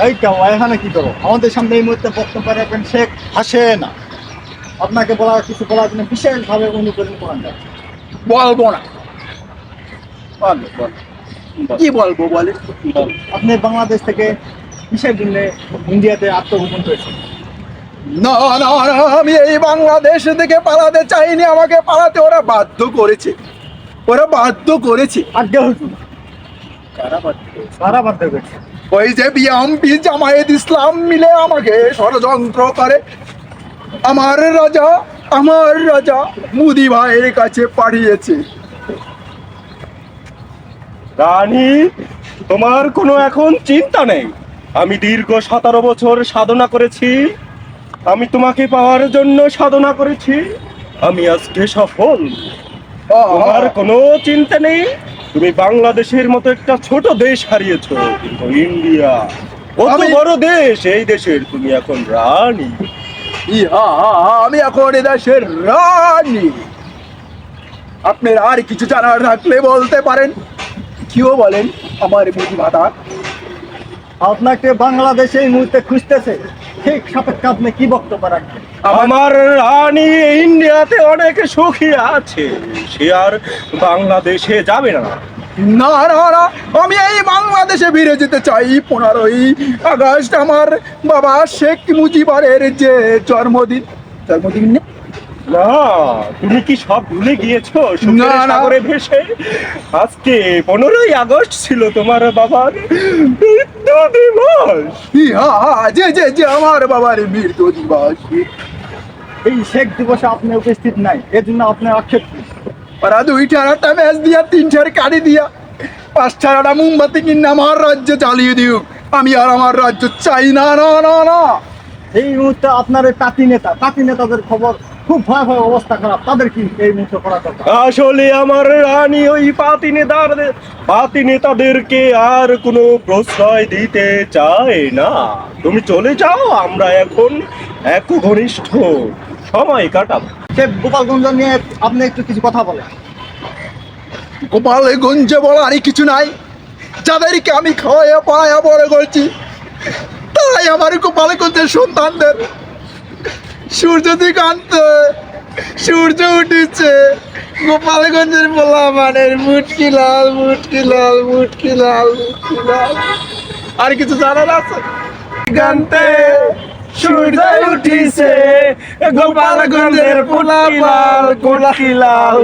এই কেউ এখানে কি করো? আমাদের সামনে এই মুহূর্তে বক্তব্য রাখবেন শেখ হাসিনা। আপনাকে কিছু বলার জন্য বিশেষভাবে অনুপ্রেরণ করেন যাচ্ছে। বলবো না। কি বলবো বলে? আপনি বাংলাদেশ থেকে কিসের জন্য ইন্ডিয়াতে আত্মগোপন করেছেন? না না না, আমি এই বাংলাদেশ থেকে পালাতে চাইনি, আমাকে পালাতে ওরা বাধ্য করেছে। আজ্ঞা হুজুর, কারা বাধ্য করেছে? ওই যে বিএমপি জামায়াত ইসলাম মিলে আমাকে ষড়যন্ত্র করে আমার রাজা মোদি ভাইয়ের কাছে পাঠিয়েছে। রানী, তোমার কোনো এখন চিন্তা নেই। আমি দীর্ঘ 17 বছর সাধনা করেছি। আমি তোমাকে পাওয়ার জন্য সাধনা করেছি। আমি আজকে সফল। তোমার কোনো চিন্তা নেই। তুমি বাংলাদেশের মতো একটা ছোট দেশ হারিয়েছো, কিন্তু ইন্ডিয়া কত বড় দেশ, এই দেশের তুমি এখন রানী। ইহা, আমি এখন এ দেশের রানী। আপনার আর কিছু জানার থাকলে বলতে পারেন। কেউ বলেন আমার বুঝি ভাতা। আপনাকে বাংলাদেশে এই মুহূর্তে খুঁজতেছে, ঠিক সাপেক্ষে আপনি কি বক্তব্য রাখবেন? আমার রানী ইন্ডিয়াতে অনেক সুখী আছে, সে আর বাংলাদেশে যাবে না। না না না, আমি এই বাংলাদেশে ফিরে যেতে চাই। 15ই আগস্ট আমার বাবা শেখ মুজিবের যে জন্মদিন না? না, তুমি কি সব ভুলে গিয়েছো? না, না। সাগরে ভেসে আজকে 15ই আগস্ট ছিল তোমার বাবার মৃত্যু দিবস। ইহা, যে আমার বাবার মৃত্যু দিবস। এই শেখ দিবসে আপনি উপস্থিত নাই, এর জন্য আপনার আক্ষেপ কি? ওরা 2টা ম্যাচ দিয়া 3টার কাড়ি দিয়া 5টা মোমবাতি কিনে আমার রাজ্য জ্বালিয়ে দিও। আমি আর আমার রাজ্য চাই না। না না না, এই মুহূর্তে আপনার এই পাতি নেতাদের খবর খুব ভয়াবহ অবস্থা খারাপ, তাদের কি এই মুহূর্তে করা দরকার? আসলে আমার রানী ওই পাতি নেতাদেরকে আর কোনো প্রশ্রয় দিতে চায় না। তুমি চলে যাও, আমরা এখন এক ঘনিষ্ঠ সময় কাটাবো। সে গোপালগঞ্জ নিয়ে আপনি একটু কিছু কথা বলেন। গোপালগঞ্জে বলার কিছু নাই। যাদেরকে আমি খাওয়াইয়া পড়াইয়া বড় করছি, তাই আমার গোপালগঞ্জের সন্তানদের সূর্য দিগন্তে সূর্য উঠেছে। গোপালগঞ্জের বলা মানের মুটকি লাল। আর কিছু জানার আছে? দিগন্তে সূর্য উঠিছে, গোপালগঞ্জের পোলা লাল।